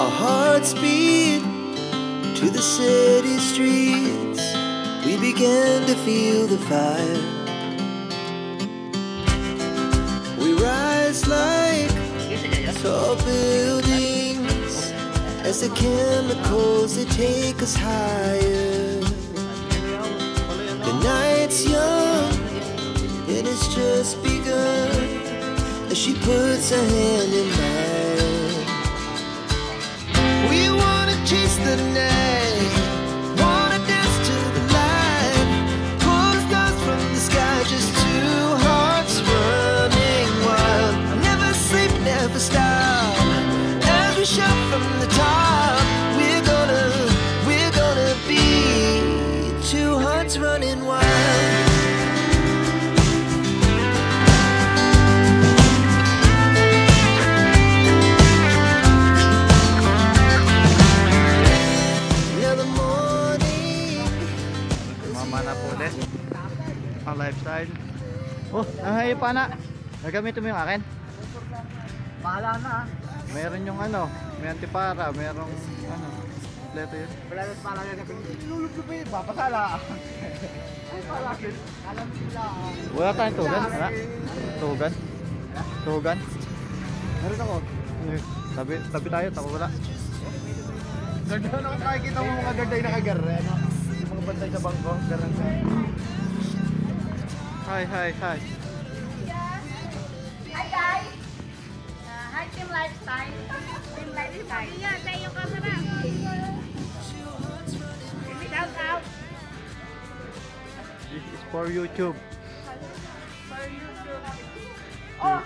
Our hearts beat to the city streets. We began to feel the fire. We rise like tall buildings as the chemicals, they take us higher. The night's young and it's just begun as she puts her hand in mine. We wanna chase the night, wanna dance to the light, pull the stars from the sky, just two hearts running wild. Never sleep, never stop, as we shout from the top. We're gonna be two hearts running wild. Lifestyle. Oh, ay pa na. Nagamit mo yung akin? Bahala na. Meron yung ano, may antipara, merong ano, kompleto yun. Wala na pala na lulublup eh, papasala. Ay pala, alam nila. Wala tayong tugan, wala? Tugan? Tugan? Meron ako. Tabi tayo, tako wala. Ganda na kung makikita mo mga ganda yung nakagar, ano? Yung mga bantay sa bangko, ganun ka. Hi. Hi guys! Hi Team Lifestyle! Team Lifestyle! Yeah, tayo yung camera! Shout out! This is for YouTube. For YouTube! Oh!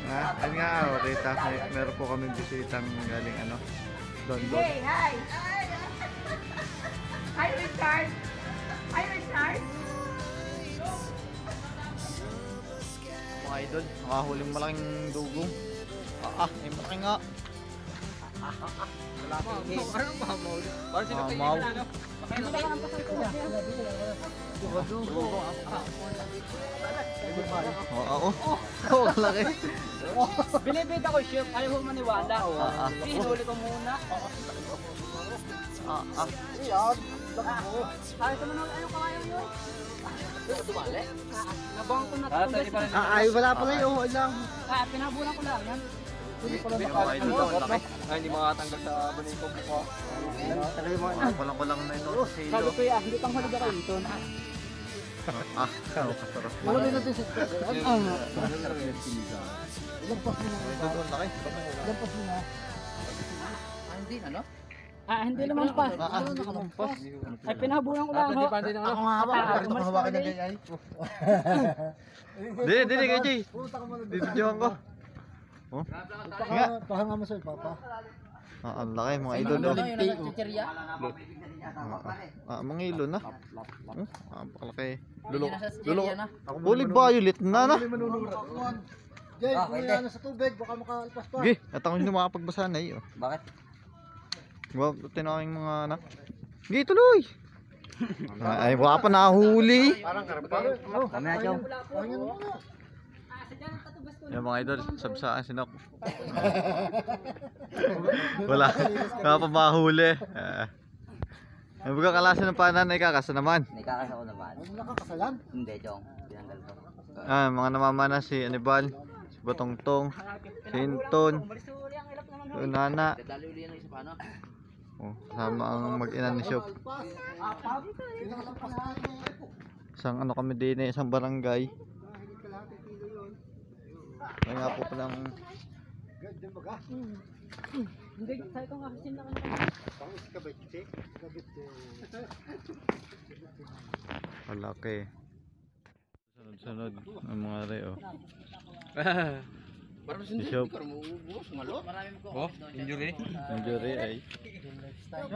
Ayun nga, oh, Rita, meron po kami bisitang galing ano, London. Hey, hi! Hi Richard! Hi Richard! Mga idol, nakahuling malaking dugong. Ay malaki nga. Anong mamaw? Parang sila Mamaw. Oo. Oo, malaki. Binibida ko ship, ayaw mo maniwala. Hinuli ko muna. Iyan. Ayaw ko muna, ayaw kamayan yun. Tumali? Nabang ko na ito. Ay, wala pala yung lang. Pinabulan ko lang yan. Hindi ko lang Ay, hindi makatanggal sa banig ko po. Kulang na ito sa Sabi hilo. ko yan, hindi kang haliga kayo ito. Kasarap. Malami na din sa Lagpas mo na. Ito doon, laki. Lagpas mo na. Hindi, ano? Hindi naman pa. Nakamampas. Ay, pinabulan ko lang. Ako nga hawak. Bakit ako hawakin ng ganyan? Dili, kay Jay. Bibidyohan ko. Oh? Nga. Pahanga mo sir, papa. Ang laki, mga idol. Ano yung nagchichirya? Mga ilo na. Pakalaki. Lulok. Nasa Lulok. chichirya na. Fully violet na. Jay, pwede. kung sa tubig, baka makalpas pa. Sige, at ako hindi makapagbasa na iyo. Bakit? Wag tinaking mga anak. Sige, tuloy. Ay, wala pa nahuli. Parang karpa. Kami na, Chong. Yung mga idol, sabsaan sinok. Wala pa mahuli. Ang baga kalasan ng panan ay kakasa naman. Nikakas ako naman. Ano nakakasalan? Hindi, Chong. Tinanggal ko. Mga namamana si Anibal, si Batongtong, si Inton, si Nana. Dadali uli yan isa pa, ano? Kasama ang mag-ina ni Shop. Isang ano kami din eh, isang barangay. May nga po palang Hindi, tayo kang asin na malaki. Sunod-sunod ang mga reo. Si Shop. Maraming ko. Oh, injury? Injury ay.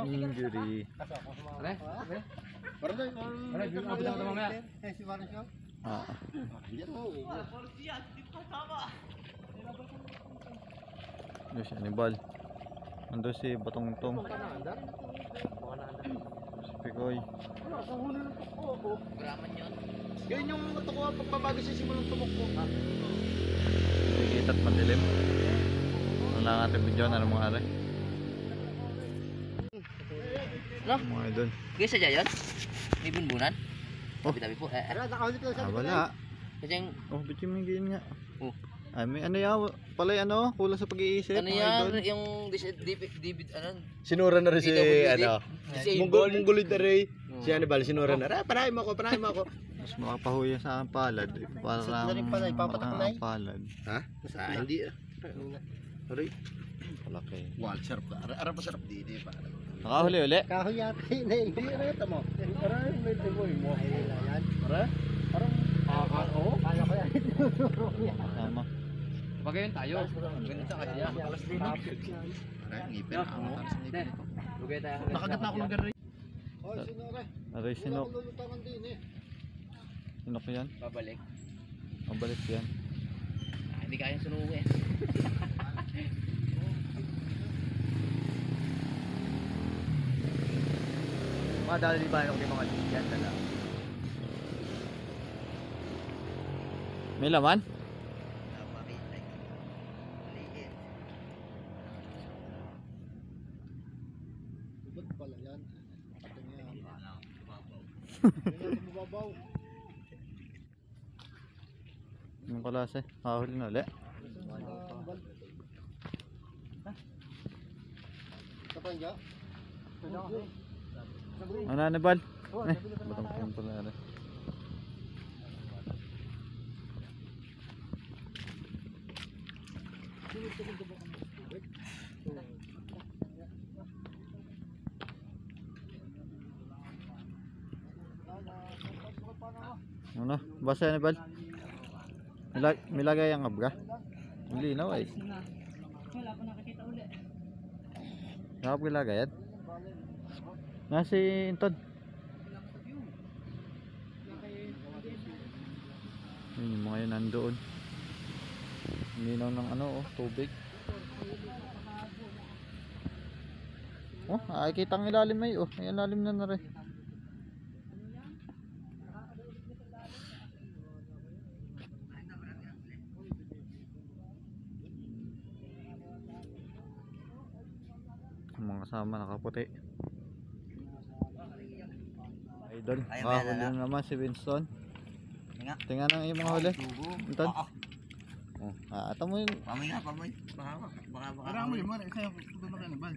Injury. Ano si Anibal? Ando si Batongtong. Si Pikoy. Graman yun. Yun yung matukuha pagbabago sa simulang tumukpo. at madilim. Wala nga natin video na mga are. Ano? Mga idol. Guys, sadya yun? May bunbunan? Oh. Tabi-tabi po. Wala. Kasi yung, Oh, ba't yung mga ganyan nga? Oh. Ay, may ano yan, pala ano, kulang sa pag-iisip. ano mga yan? idol. Yung ano? Sinura na rin si DWD. ano. Disable. Mongolid na rin. Si Hannibal sinura na. Panahin mo ako. Mas makapahuya sa aking palad. Parang palad. Ha? Hindi. Aray. Palaki. Wal, sarap ka. Ara pa sarap dito pa. Nakahuli uli. Kahoy yata na hindi rito mo. Aray, may timoy mo. Ayan. Para? Parang oo. Kaya ko yan. Tama. Pagayon tayo. Ganun sa kanya. Alas din. Aray, ngipin. Ang talas ng ngipin ito. Lugay tayo. Nakagat na ako ng garay. Hoy, sinore. Aray, sinok. Lulutangan din eh. Sinok yan. Babalik. Mabalik yan. Hindi kayang sunugin. Madali ba yung mga yan dala? May laman? Ibot pala yan. Mababaw. Anong kalase? Nakahuli na uli. Kapag niya? Ano na bal? Batang pala rin. Ano? Basa na bal? Milagay ang abga? Hindi na ay. Wala ko nakakita uli. Nakapagilagay yan? Nasi Inton. Yun yung mga yun nandoon. Linaw ng ano oh, tubig. Oh, ay kitang ilalim ay oh. May ilalim na rin. Ang mga kasama nakaputi. Idol, huli na naman si Winston. Tingnan ang iyong mga huli. Inton. Oh, ata mo yung Pamoy nga, pamoy. Baka. Parang mo yun. Kaya doon na Hannibal.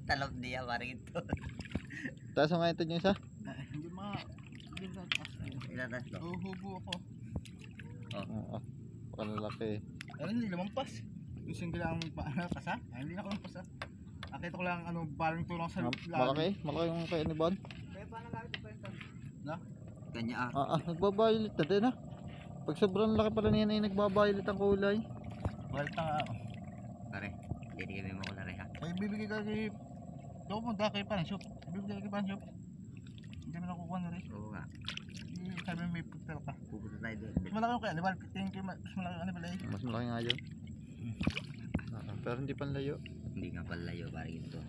Talab niya, parang ito. taas mo nga ito yung isa. Hindi Hindi na. Ilatas ko. Hubo ako. Oo. Pakalaki. Ano hindi lumampas. Yung single lang paano pasa? Hindi na ako lumampas ah. Nakita ko lang ano baling tulong sa Malaki yung kaya ni Bon. Kanya Nagbabaylit na din ah. Pag sobrang laki pala niyan ay nagbabaylit ang kulay. Balik na nga. Pare, hindi kami makulari ha. Ay bibigay ka kay Daw mo da kay Panshop. Bibigay kay Panshop. Hindi mo nakukuha na rin. Oo nga. Sabi may pagtal ka. Pupunta tayo doon. Mas malaki kaya, Hannibal. Tingin kayo mas malaki Hannibal eh. Mas malaki nga yun. Pero hindi panlayo. Hindi nga pala layo, parang ito.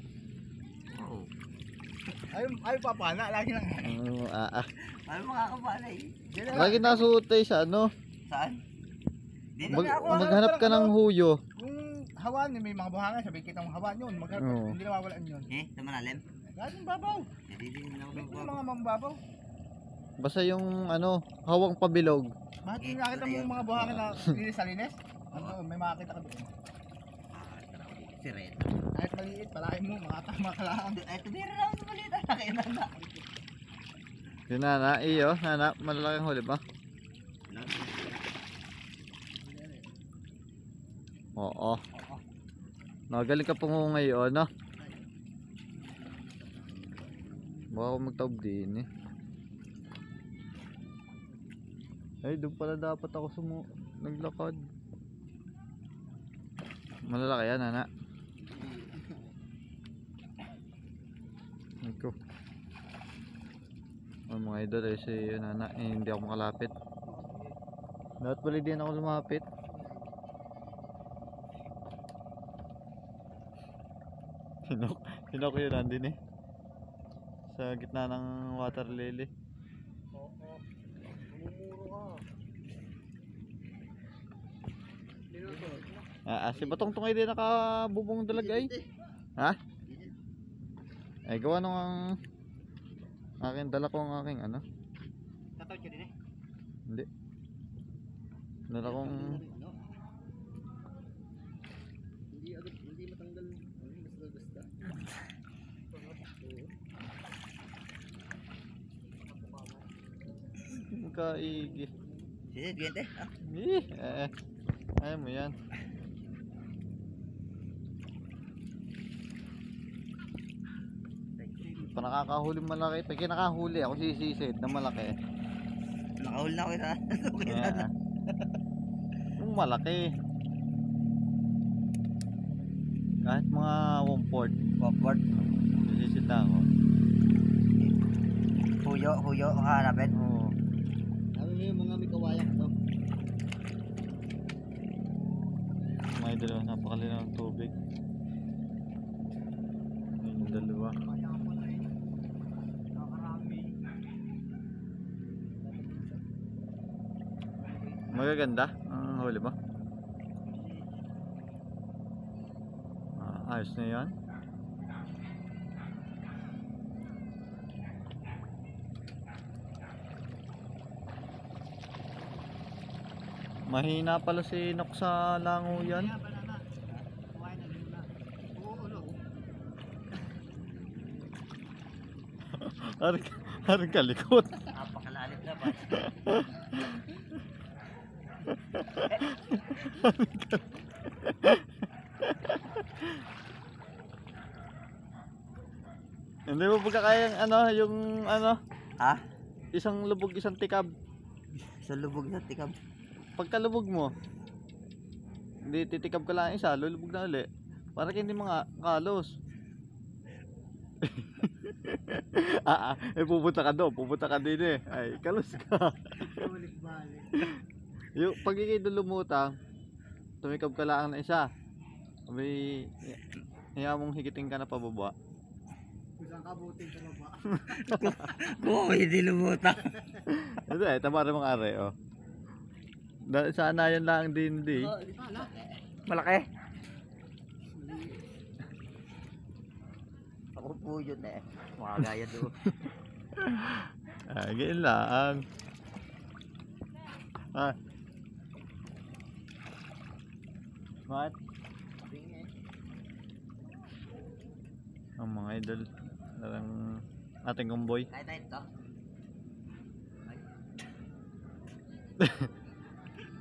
Oo. Ay papana, lagi lang. Ano makakapala eh? Lagi nasuotay sa ano. Saan? Maghanap ka ng huyo. Kung hawan, may mga buhangan, sabi kita mong hawan yun. Maghanap, Oo. hindi nawawalan yun. Sa malalim? Lagi yung babaw. Hindi din ako Yung magbabaw. mga mambabaw. Basta yung ano, hawang pabilog. Bakit yung nakita mo yung mga buhangan na linis sa linis? Ano, may makakita ka doon. Si Red. Kahit maliit, palahin mo, makatama ka lang. Ay, tumira na ako sa balita. Nakainan na. Yun nana, iyo, nana, malalaking huli ba? Oo. Nagaling ka po ngayon, no? Baka ako magtaob din eh. Ay, doon pala dapat ako naglakad. Malalaki yan, nana. Ito. Ang mga idol ay si nana, hindi ako makalapit. Dapat pala din ako lumapit. Sinok yun nandun eh. Sa gitna ng water lily. Si Batong Tungay din nakabubong dalag ay. Ha? Ay gawa nung ang akin dala ko ang aking ano? Tatawid ka din eh. Hindi. Dala kong Hindi matanggal. Basta. kaigi. Sige, gante. Ayaw mo yan. Pa nakakahuli malaki. Pag kinakahuli ako sisisid na malaki. Nakahul na ako sa Yeah. Yung malaki. Kahit mga 1/4 Popcorn. sisisid na ako. Huyo, hanapin. Oo. Sabi mo yung mga may kawayak to. May dalawa, napakalinaw ng tubig. Yung dalawa. Magaganda ang huli ba? Ayos na yan. Mahina pala si Nok sa lango yan. Haring kalikot. Napakalalim na ba? Hindi mo pagkakayang ano, yung ano, Ha? isang lubog, isang tikab. Sa lubog sa tikab. Pagkalubog mo, hindi titikab ka lang isa, lulubog na uli. Para hindi mga kalos. Pupunta ka doon, pupunta ka din eh. Ay, kalos ka. Yung pag ikay doon lumutang, tumikab ka lang na isa. Abay, hiya mong higiting ka na pababa. Isang kabuting sa baba. Oo, hindi lumutang. Ito eh, tama rin mga are, oh. Sana yan lang din, di. Malaki. Ako po yun eh. Mga gaya doon. Ganyan lang. What? Ang mga idol, parang ating kumboy. Kahit tayo ito.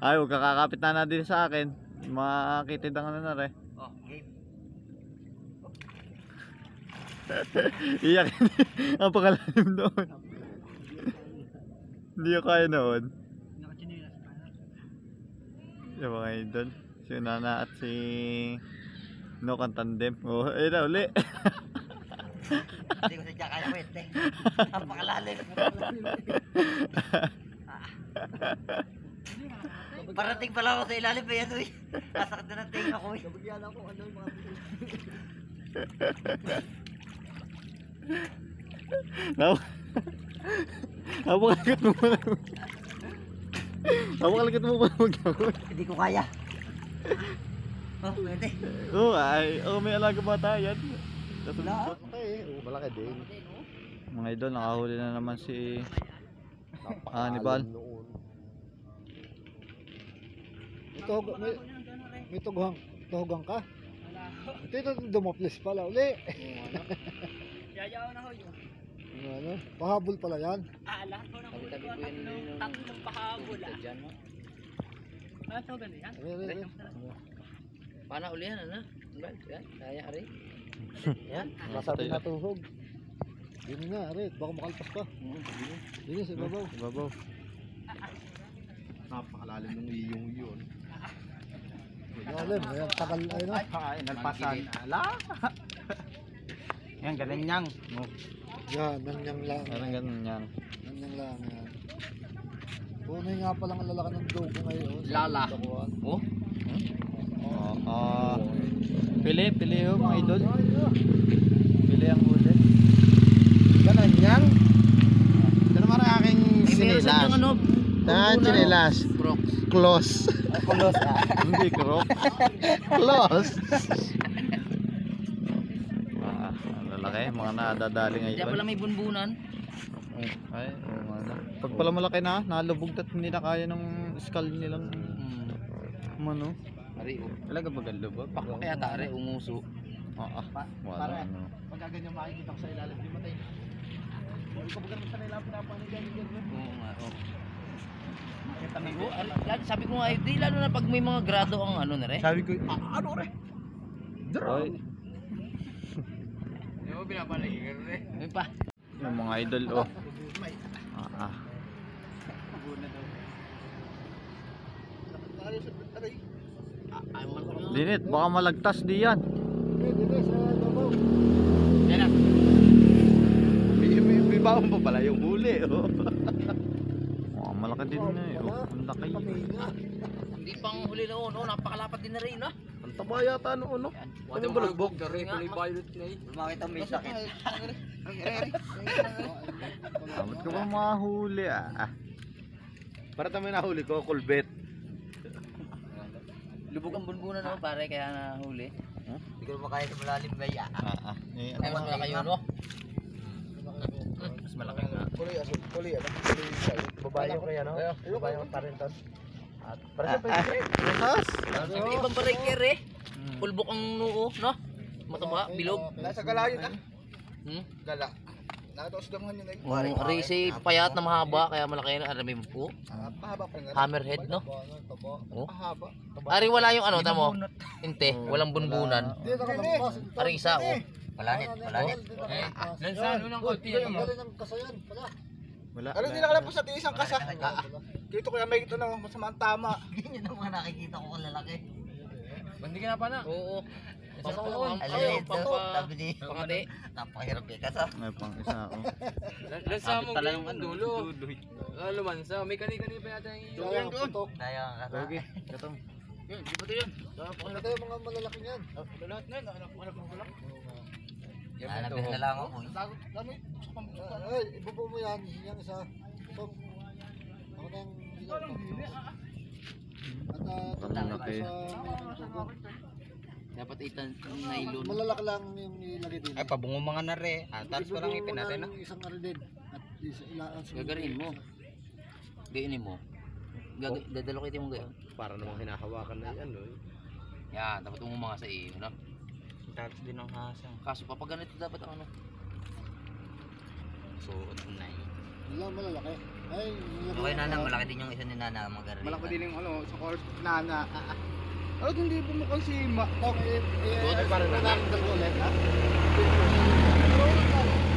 Ay, huwag kakakapit na din sa akin. Makakitid ang ano na rin. Oh, game. Iyak. Ang pakalalim doon. Hindi ko kaya noon. Yung mga idol. Si Nana at si Nok ang tandem. Oh, ayun na uli. Hindi ko sadya kaya pwede. Napakalalim. Parating pala ako sa ilalim pa yan eh. Nasakit na ng tinga ko eh. Kabagyan ako ano yung mga Napakalagat mo pala. Napakalagat mo pala mag-yakot. Hindi ko kaya. Oh, pwede. May alaga bata yan. Wala. malaki din. Mga idol, nakahuli na naman si Hannibal. May tughang ka. Ito dumoplis pala uli. Yayaw na ho yun. Ano? Pahabol pala yan. Lahat po ng huli ko ng tatlong pahabol ito ganun yan? Paano ulihan ano? Yan, kaya rin. Yan, masabi na tuhog. Yun nga, Arit, baka makalpas pa. Yun sa ibabaw. Ibabaw. Napakalalim ng iyong yun. Lalim, ayan, tagal, ayun na. Ay, nalpasan. Ala! Yan, ganun niyang. Yan, nanyang lang. Parang ganun yan. Nanyang lang yan. Tunay nga palang ang lalaki ng dogo ngayon. Lala. Oh? Pili ho mga idol. Pili ang huli. Ganun yan. Ito naman ang aking sinilas. Meron sa yung ano, chinelas. Crocs. Close. Kulos Hindi croc. Close. Ang lalaki, mga nadadali Diyan pala ngayon. may bunbunan. Ay, oo nga na. Pag pala malaki na, nalubog at hindi na kaya ng skull nilang ano. Ari, talaga bagal lubog. Pakpak kaya tare, umuso. Wala ano. Pagka ganyan makikita ko sa ilalim, di matay. Ikaw ba ganun sa nila pinapanigan? Oo nga, oo. Sabi ko nga, di lalo na pag may mga grado ang ano na rin. Sabi ko, ano re? Ay, Yung mo pinapaligan rin. May pa. yung mga idol oh. Dinit, baka malagtas di yan. Yan na. May baon pa pala yung huli. Oh. Malaki din na eh. Oh, ang laki. Hindi pang huli na oh, napakalapat din na rin, no? Ang taba yata noon, no? Ano ba lugbog? Dari, kulay violet na eh. Makita may sakit. Ba't ka ba mahuli ah? Para tayo nahuli ko, kulbet. Lubog ang bunbunan no, pare, kaya nahuli. Hindi ko makaya sa malalim ba yan? Eh, Ay, mas malaki yun, no? mas malaki nga. Kuli, babae yung kaya, no? Babae yung parenton. At para sa Resas! Ibang bariker eh. Pulbok ang noo, no? Mataba, bilog. Nasa gala yun, Gala. Nakatausdamuhan yun, Ari si payat na mahaba, kaya malaki na. Ari may po. Pahaba pa nga. Hammerhead, no? Oh. Pahaba. Ari wala yung ano, tamo? Inte, walang bunbunan. Ari isa, oh. Palanit. Lansano ng konti yan, Wala. Ano hindi nakalapos sa isang kasa? Dito kuya may ito na masamang tama. Yun ang mga nakikita ko kung lalaki. Bandi ka na pa na. Oo. Alito, sabi ni Pangati. napakahirap eh kasa. May pang isa ako. Lansa mo yung dulo. Lumansa. May kani-kani pa yata yung Kaya ang kasa. Okay, katong. Yun, di ba ito yun? Hanapin na lang ako. Ibubo mo yan, yung isa. So, ako na yung Ang laki. Dapat itan nylon. malalaki lang yung ilagay din. Ay, pabungo mga nare. Tapos ko lang ipin natin, no? Isang ano din. At ilaan Gagarin mo. Gainin mo. Dadalo kita mo gayon. para namang hinahawakan na yan. Yan, dapat mo mga sa iyo, no? Tapos din ang hasa. Kaso kapag ganito dapat ang ano. Suot na yun. Wala malalaki. Ay, Okay, Nana, malaki din yung isa ni Nana mag-array. malaki din yung ano, sa court, nana. Ano hindi bumukang si Tok? Buti pa rin, Nana. Ulit, ha?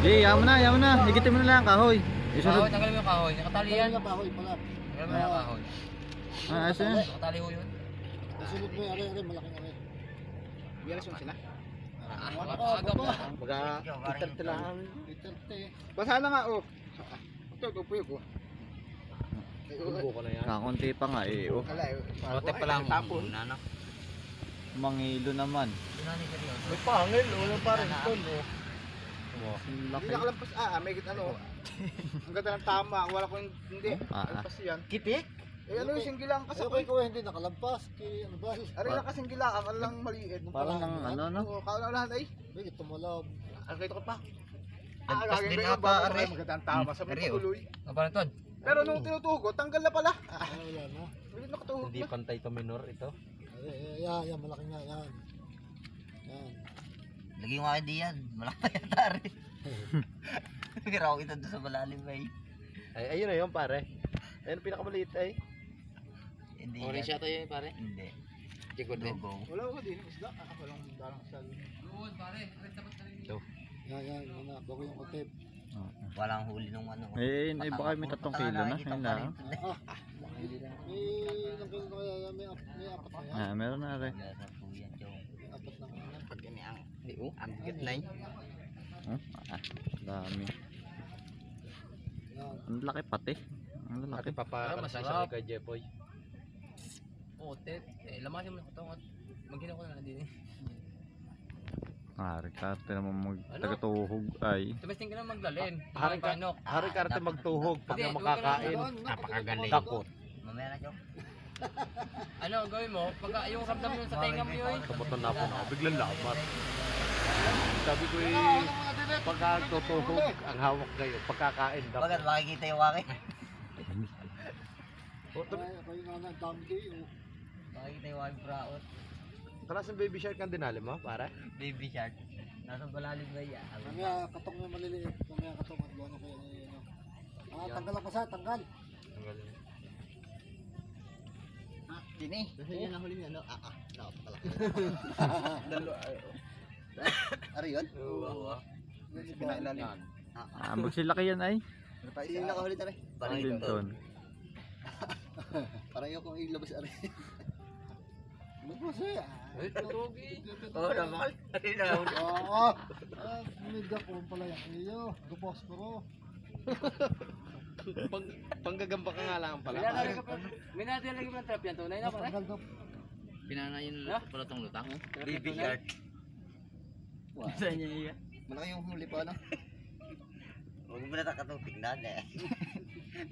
Jay, yaman na. Higitin mo na lang kahoy. Kahoy, Isunod. tanggalin mo yung kahoy. Nakatali yan. Tanggalin na kahoy pala. Tanggalin mo yung kahoy. Ayos yan. Nakatali ho yun. Isunod mo yung aray, malaking aray. Biyalas yung sila. Agam na. Baga, itarte lang. Basa na nga, oh. Ito, puyo ko. Bumbo ko na yan. Kakunti pa nga eh. Oh. Rote pa lang. Tapon. Nana. Mangilo naman. May pangil, walang parang ito, no? Ang Hindi laki. nakalampas, may ano. Ang ganda ng tama, wala ko hindi. Lampas yan. Kitik? Eh ano yung singgilang kasi Ay, ko hindi nakalampas. Ano ba? Ari lang kasinggilang, ang lang maliit. Parang ng ano no? Oo, kaunahan ay. May tumalaw. Ang kita ko pa. Nagpas din gagawin na ko pa, yung Ari. Maganda ang tama sa Ari, mga oh. tuloy. Ano pa rin, Pero nung tinutugo, tanggal na pala. Wala na. Hindi nakatuhog Hindi na. pantay to minor ito. Yan, malaki nga yan. Yan. Lagi mo kayo diyan. Malaki pa yata rin. Pero ako ito doon sa malalim ba Ay, ayun na yun pare. Ayun pinakamaliit ay. Hindi Orange yan. yata yun, pare. Hindi. Chikod din. Logo. Wala ko din isda. Walang dalang sa. Yan, na. Bago yung utip. Walang huli nung ano. Eh, ay baka may 3 kilo na. Yun lang. May ilang kilo na kaya yan? May apat na yan. Meron na rin. Wala sa puyan, chong. May apat na yan. Pag kami ang bigat na yun. Dami. Yan. Ang laki pati. Ang At laki. ipapakarasay masarap. siya kay Jepoy. Oo, tet. Lamasin mo na ito. Maghinaw ko na din eh. Harikarte naman magtagatuhog ay. Tumesting ka na maglalin. Harikarte magtuhog pag Hindi, makakain. Napakagaling. Kapot. Mamaya na, Chok. Ano ang gawin mo? Pagka yung ramdam mo sa tenga mo yun. Kamutan na po na. Biglang lamat. Sabi ko pagka tutuhog ang hawak kayo. Pagkakain dapat. Bakit makikita yung waki? Ako yung dami kayo. Makikita yung waki braot. Kalasang baby shark ang dinali mo, pare? Baby shark. Nasa balalim ba yan? Mamaya katong yung maliliit. Mamaya katong at ano kayo ano. Tanggal ang pasa, tanggal. Dini. Yan ang huli niya, no? Ari yun? Pinailalim. Ambag sila kayan ay. Sino nakahuli tara? Linton. Parang yung kung ilabas ari. Ano po siya? Oo, naman. Oo. Mega po pala yan. Iyo, guposporo. Panggagamba ka nga lang pala. May natin lagi mo ng trap yan. Tunay na pare. Tanggal daw. Pinanayin pala tong lutang. Baby shark. Saan niya iya? Malaki yung huli pa, no? Huwag mo na tingnan eh.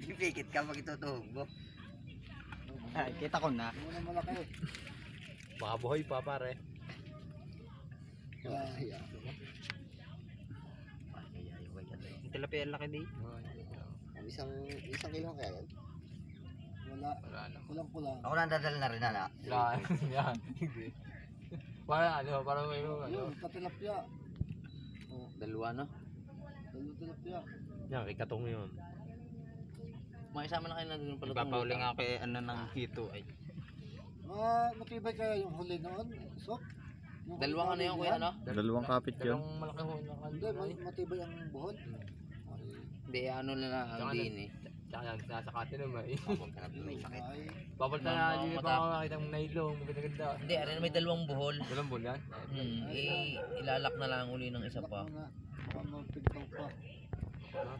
Pipikit ka pag itutuhog mo. Kita ko na. Ano na malaki. Baka buhay pa, pare. Ay, Yung tilapia laki di. isang kilo kaya yan? Wala. Kulang. Ako na dadal na rin na. Yan. Para ano, para may ano. Yun, katilapia. Oh, Dalawa, no? dalawang tilapia. Yan, kay Katong yun. Makisama na kayo na dun pala. Ipapauli nga kay ano ng hito ay. Matibay kaya yung huli noon? Sok? Dalawang ano yun kuya, no? Dalawang kapit yun. Dalawang malaki ho na Hindi, matibay ang buhon. Hindi, ano na lang ang din eh. Tsaka yan, sasakatin naman eh. May sakit. Ay, Babalitan na natin yung baka makakita ng nailong, maganda-ganda. Hindi, ano may dalawang buhol. Walang bulan. Ilalak na lang uli ng isa pa. na. Pagpigtaw pa.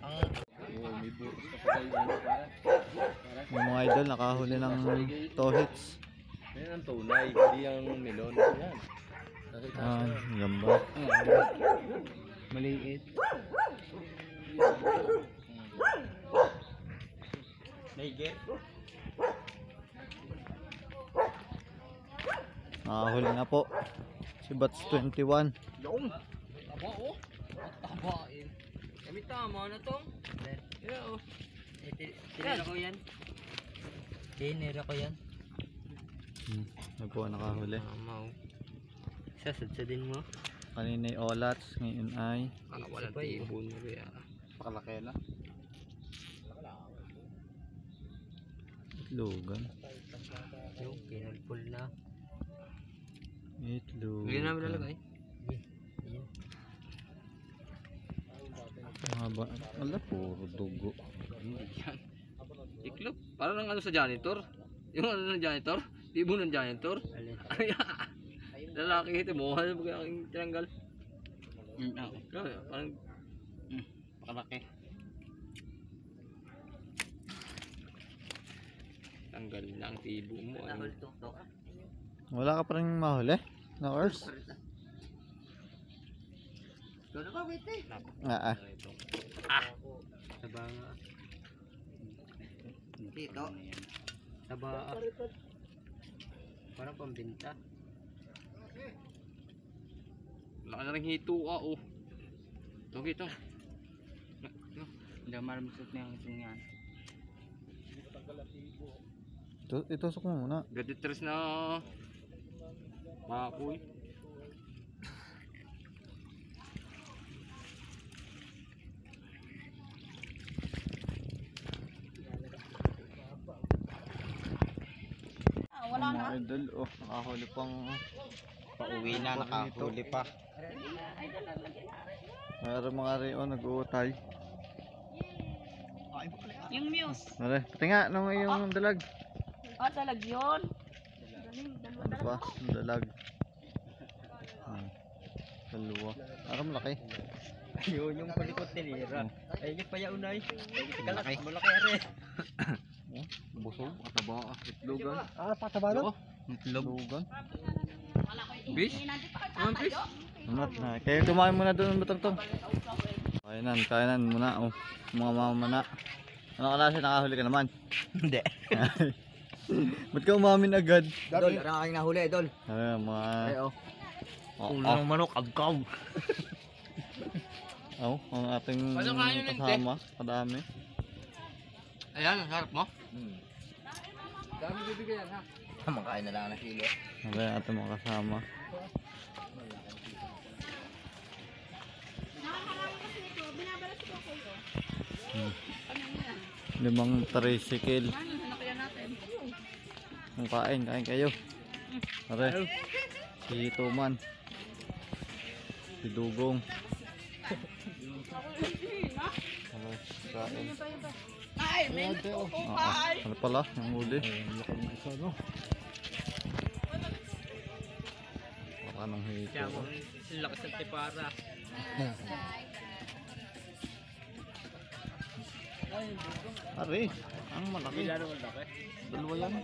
Ang Yung mga idol nakahuli ng tohits. Yan ang tunay, hindi ang melon. Yan. Gamba. maliit. Naige. Nakahuli na po. Si Bats 21. Yung! Taba oh! Tabain. Kami tama na to. Yeah oh. Tinira ko yan. Tinira ko yan. Ano po nakahuli. Tama oh. Sasadsadin mo. Kanina ay olats. Ngayon ay Wala tibon mo rin. Pakalaki na. itlogan. Yung kinulpul na. Itlogan. Hindi namin lalagay. Mahaba. Wala, puro dugo. Yan. Iklop. Parang ano sa janitor. Yung ano ng janitor. Tibon ng janitor. Lalaki ito mo. Ano ba aking tinanggal? Parang pakalaki. Tanggal na ang tibo mo. Ano? Wala ka pa rin mahuli? Na oars? Saba nga. Dito. Saba. Parang pambinta. Laki na rin hito oh. Ito. Hindi maramisot na yung isang yan. Itusok mo muna. Gaditres na makuy. Wala na. Mga idol, oh, nakahuli pang Pauwi na, nakahuli pa. mayroon mga rio nag-uutay. Yung muse. Mare, pati nga nung yung dalag. Oh, talag yun. Galing, Ano pa? Ang dalag. Dalawa. Parang malaki. Ayun yung palikot tinira. Ay, pa yaw na Malaki. Malaki are. Busog. Kataba. Itlogan. Pataba na? Itlogan. Bis? Anong bis? Amat na. Kaya kumain muna doon ng batang-tong. Kainan muna. Oh, mga mamana. Ano klase, nakahuli ka naman? Hindi. Ba't ka umamin agad? Dol, parang aking nahuli, Dol. Ay, mga... Ulo ng manok, abkaw. Ang ating Paano kain yun, kasama. Kadami. Ayan, ang harap mo. Dami bibigyan yan, ha? Makain na lang ng silo. Ano yung ating mga kasama. Limang tricycle. Kung kain kayo. Are, si Tuman. Si Dugong. Kain. Ano pala? Ang huli. Baka nang hito. Lakas ng tipara. Are, ang malaki. Dalawa yan.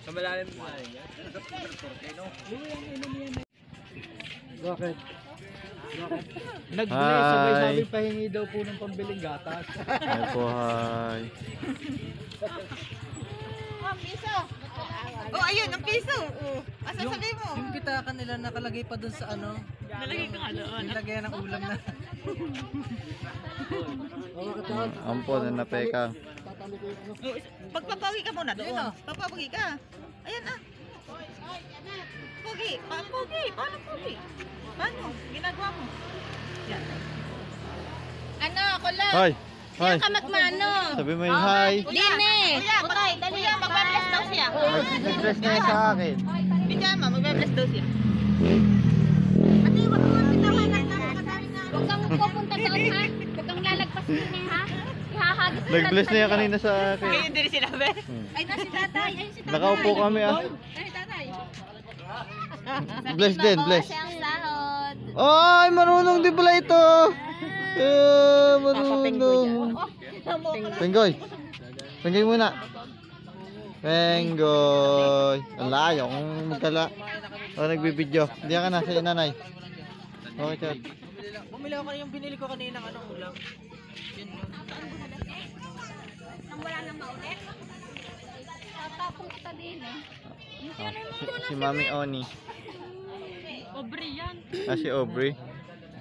Sa malalim mo. Bakit? Hi. Sabay-sabay pahingi daw po ng pambiling gatas. Hi po, hi. Oh, ayun, ang piso. Asa sabi mo? Yung pitaka nila nakalagay pa dun sa ano. Nalagay ka nga doon. Nilagay ng ulam na. Ampo na napeka. Pagpapagi ka muna doon. Pagpapagi ka. Ayan ah. Pogi. Pogi. Paano pogi? Paano? Ginagawa mo? Yan. Ano, ako lang. Hi. Hi. Ka magmano. Sabi mo yung hi. Dine. Okay, dali. Magbe-bless daw siya. Nag-dress na sa akin. Pijama, magbe-bless daw siya. Ate, wag mo pitawan na. Huwag kang pupunta doon ha. Huwag kang lalagpas din eh ha. Ihahagis na. Nag-bless na yan kanina sa akin. Ngayon din sinabi. Ay, na si tatay. Ay, si tatay. Nakaupo kami ah. Ay, tatay. Bless din, bless. Siyang sahod. Ay, marunong din pala ito. Marunong. Penggoy. Penggoy muna. Penggoy. Ang layo kung magkala. O, nagbibideo. Hindi ka na sa nanay. Okay, Chad. Bumili ako yung binili ko kanina ng ulam. Yun yun. Nang wala nang maulit. Tatapong kita din eh. Si Mami Oni. Aubrey yan. Si Aubrey.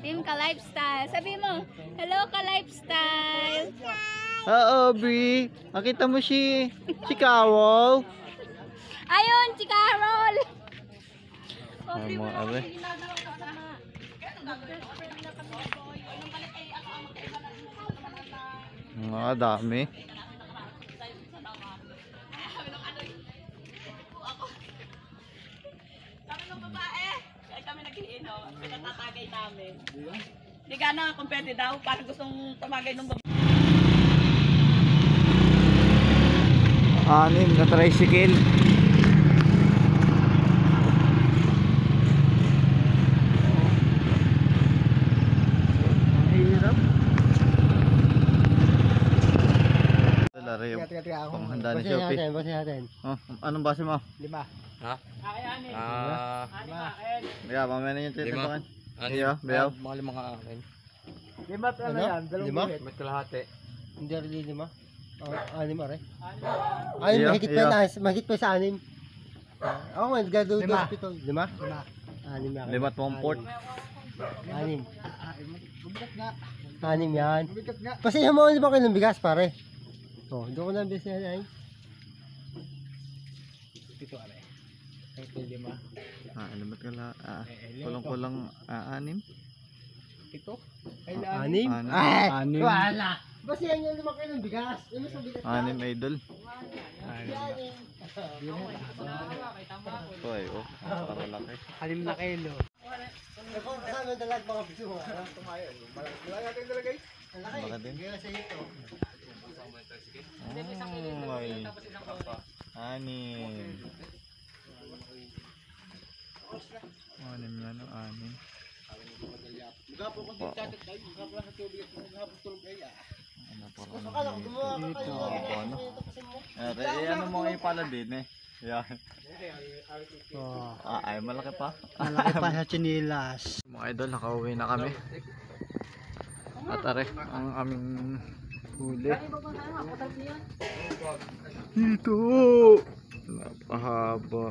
Team Ka Lifestyle. Sabi mo, hello Ka Lifestyle. Aubrey. Nakita mo si Carol. Ayun, si Carol. Ay, mga abe. Mga dami. Sabi ng babae, kaya kami nag-iinom, pinatatagay namin. Hindi ka na kung pwede daw, parang gustong tumagay ng babae. 6 na tricycle. Lari yung panghanda ni Shopee. Basi natin. Oh, anong base mo? 5. Ha? Kaya, mamaya na yung titipakan. Ano? Iyo, Beo. Mga limang akin. 5 ano yan? 5? May kalahati. Hindi rin 5. 6 are. Ay, mahigit pa na. Mahigit pa sa 6. Oo, nagado do hospital. 5? 6 yan. 5 at 1 port. 6. 6 yan. Kasi mo 5 kilong bigas pare. Oh, doon ko na bisi ay. 7 are. Ay, 5. Alamat ka la. Kulang-kulang 6. 7? Ay, 6? Ay, wala. Basta yan yung 5 kilong bigas. Yung sa bigas. 6 idol. Ito ay, oh. Para laki. 6 na kilo. Ako kasama yung dalag mga biso mo. Tumayo. Malaki natin talaga guys. Malaki. Baka din. Kaya sa ito. Oh, ay. 6. Yan, 6. Gapo ko din tatat tayo. Gapo sa tubig at gapo tulog ay. Ano pa rin dito? Ano? Ano mo yung pala din eh. Yan. Oh, Ay, malaki pa. malaki pa sa chinilas. Mga idol, nakauwi na kami. At are, ang aming huli. Dito! Napahaba.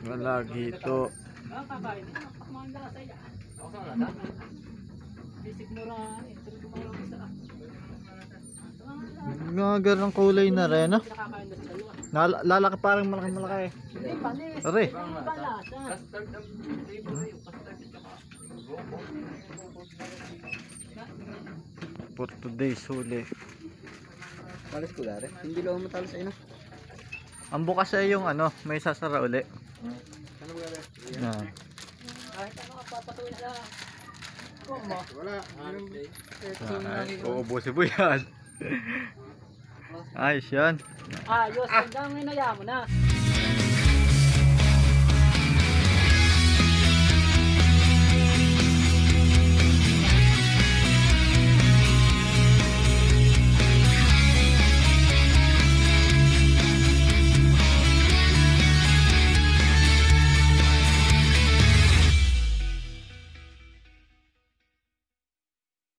Malagi ito. Mga ganang kulay na rin, no? Lalaki parang malaki-malaki. Are. For today's huli. Malas ko dare. Hindi lang matalo sa ino. Ang bukas ay yung ano, may sasara uli. Yan. Ay, uubusin mo yan. Ayos yan. Ayos, hanggang inaya mo na.